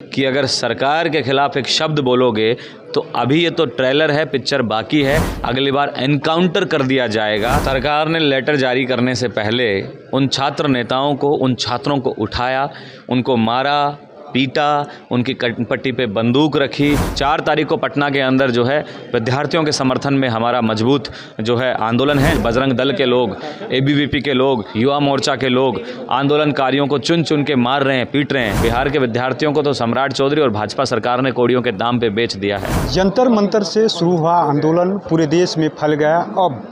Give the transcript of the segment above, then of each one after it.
कि अगर सरकार के खिलाफ एक शब्द बोलोगे तो अभी ये तो ट्रेलर है, पिक्चर बाकी है, अगली बार एनकाउंटर कर दिया जाएगा। सरकार ने लेटर जारी करने से पहले उन छात्र नेताओं को, उन छात्रों को उठाया, उनको मारा, पीटा, उनकी कनपट्टी पे बंदूक रखी। 4 तारीख को पटना के अंदर जो है विद्यार्थियों के समर्थन में हमारा मजबूत जो है आंदोलन है। बजरंग दल के लोग, एबीवीपी के लोग, युवा मोर्चा के लोग आंदोलनकारियों को चुन चुन के मार रहे हैं, पीट रहे हैं। बिहार के विद्यार्थियों को तो सम्राट चौधरी और भाजपा सरकार ने कोड़ियों के दाम पे बेच दिया है। जंतर मंतर से शुरू हुआ आंदोलन पूरे देश में फैल गया। अब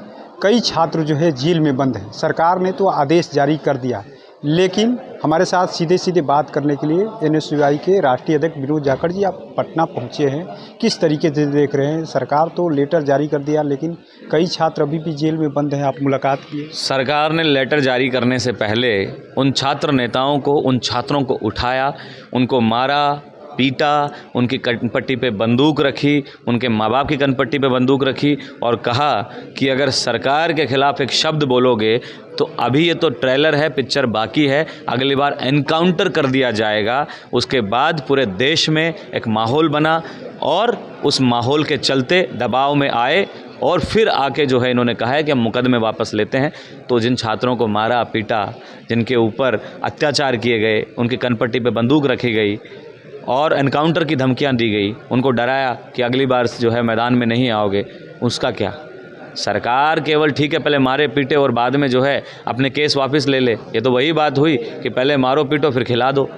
कई छात्र जो है जेल में बंद हैं। सरकार ने तो आदेश जारी कर दिया, लेकिन हमारे साथ सीधे सीधे बात करने के लिए एनएसयूआई के राष्ट्रीय अध्यक्ष विनोद जाखड़ जी आप पटना पहुंचे हैं। किस तरीके से देख रहे हैं? सरकार तो लेटर जारी कर दिया, लेकिन कई छात्र अभी भी जेल में बंद हैं। आप मुलाकात किए? सरकार ने लेटर जारी करने से पहले उन छात्र नेताओं को, उन छात्रों को उठाया, उनको मारा, पीटा, उनकी कनपट्टी पे बंदूक रखी, उनके माँ बाप की कनपट्टी पे बंदूक रखी और कहा कि अगर सरकार के खिलाफ एक शब्द बोलोगे तो अभी ये तो ट्रेलर है, पिक्चर बाकी है, अगली बार एनकाउंटर कर दिया जाएगा। उसके बाद पूरे देश में एक माहौल बना और उस माहौल के चलते दबाव में आए और फिर आके जो है इन्होंने कहा है कि हम मुकदमे वापस लेते हैं। तो जिन छात्रों को मारा पीटा, जिनके ऊपर अत्याचार किए गए, उनकी कनपट्टी पे बंदूक रखी गई और एनकाउंटर की धमकियां दी गई, उनको डराया कि अगली बार जो है मैदान में नहीं आओगे, उसका क्या? सरकार केवल ठीक है पहले मारे पीटे और बाद में जो है अपने केस वापस ले ले। ये तो वही बात हुई कि पहले मारो पीटो फिर खिला दो।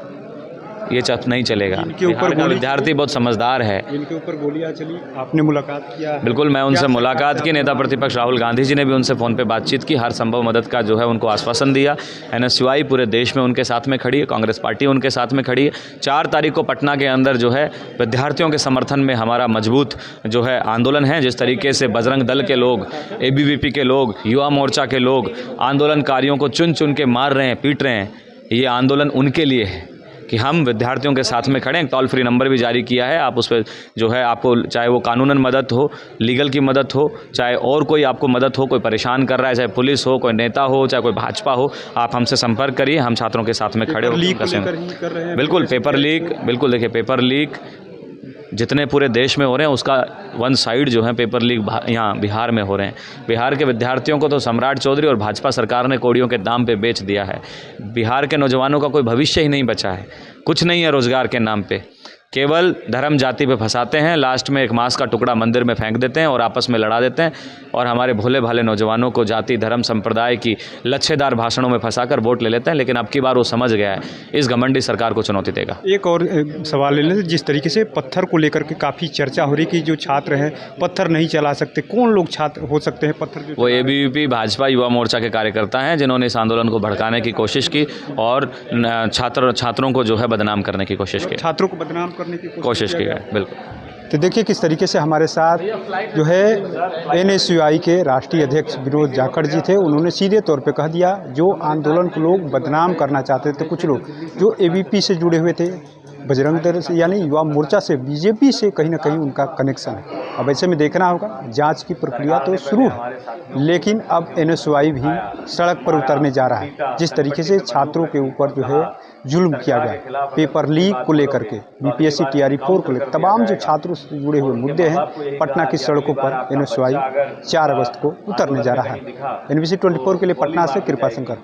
ये नहीं चलेगा। बिहार का विद्यार्थी बहुत समझदार है। इनके ऊपर गोलियां चली, आपने मुलाकात किया? बिल्कुल, मैं उनसे मुलाकात की। नेता प्रतिपक्ष राहुल गांधी जी ने भी उनसे फ़ोन पे बातचीत की, हर संभव मदद का जो है उनको आश्वासन दिया। एनएसयूआई पूरे देश में उनके साथ में खड़ी है, कांग्रेस पार्टी उनके साथ में खड़ी है। 4 तारीख को पटना के अंदर जो है विद्यार्थियों के समर्थन में हमारा मजबूत जो है आंदोलन है। जिस तरीके से बजरंग दल के लोग, एबीवीपी के लोग, युवा मोर्चा के लोग आंदोलनकारियों को चुन चुन के मार रहे हैं, पीट रहे हैं, ये आंदोलन उनके लिए है कि हम विद्यार्थियों के साथ में खड़े हैं। टोल फ्री नंबर भी जारी किया है, आप उस पर जो है आपको चाहे वो कानूनन मदद हो, लीगल की मदद हो, चाहे और कोई आपको मदद हो, कोई परेशान कर रहा है, चाहे पुलिस हो, कोई नेता हो, चाहे कोई भाजपा हो, आप हमसे संपर्क करिए। हम छात्रों के साथ में खड़े हो। बिल्कुल पेपर लीक, बिल्कुल देखिए पेपर लीक जितने पूरे देश में हो रहे हैं उसका 1 साइड जो है पेपर लीक यहाँ बिहार में हो रहे हैं। बिहार के विद्यार्थियों को तो सम्राट चौधरी और भाजपा सरकार ने कोड़ियों के दाम पे बेच दिया है। बिहार के नौजवानों का कोई भविष्य ही नहीं बचा है, कुछ नहीं है रोजगार के नाम पे, केवल धर्म जाति पे फंसाते हैं। लास्ट में एक मांस का टुकड़ा मंदिर में फेंक देते हैं और आपस में लड़ा देते हैं और हमारे भोले भाले नौजवानों को जाति धर्म संप्रदाय की लच्छेदार भाषणों में फंसाकर वोट ले लेते हैं। लेकिन अब की बार वो समझ गया है, इस घमंडी सरकार को चुनौती देगा। एक और सवाल ले लें, जिस तरीके से पत्थर को लेकर के काफ़ी चर्चा हो रही कि जो छात्र हैं पत्थर नहीं चला सकते, कौन लोग छात्र हो सकते हैं पत्थर? वो एबीवीपी भाजपा युवा मोर्चा के कार्यकर्ता हैं जिन्होंने इस आंदोलन को भड़काने की कोशिश की और छात्रों को जो है बदनाम करने की कोशिश की, छात्रों को बदनाम करने की कोशिश की है। बिल्कुल। तो देखिए किस तरीके से हमारे साथ जो है एनएसयूआई के राष्ट्रीय अध्यक्ष विनोद जाखड़ जी थे। उन्होंने सीधे तौर पे कह दिया जो आंदोलन को लोग बदनाम करना चाहते थे, कुछ लोग जो एबीपी से जुड़े हुए थे, बजरंग दल से यानी युवा मोर्चा से, बीजेपी से कहीं ना कहीं उनका कनेक्शन है। अब ऐसे में देखना होगा, जांच की प्रक्रिया तो शुरू है, लेकिन अब एनएसयूआई भी सड़क पर उतरने जा रहा है। जिस तरीके से छात्रों के ऊपर जो है जुल्म किया गया, पेपर लीक को लेकर के, बीपीएससी TRE 4 को लेकर, तमाम जो छात्रों से जुड़े हुए मुद्दे हैं, पटना की सड़कों पर एनएसयूआई 4 अगस्त को उतरने जा रहा है। NBC 24 के लिए पटना से कृपा शंकर।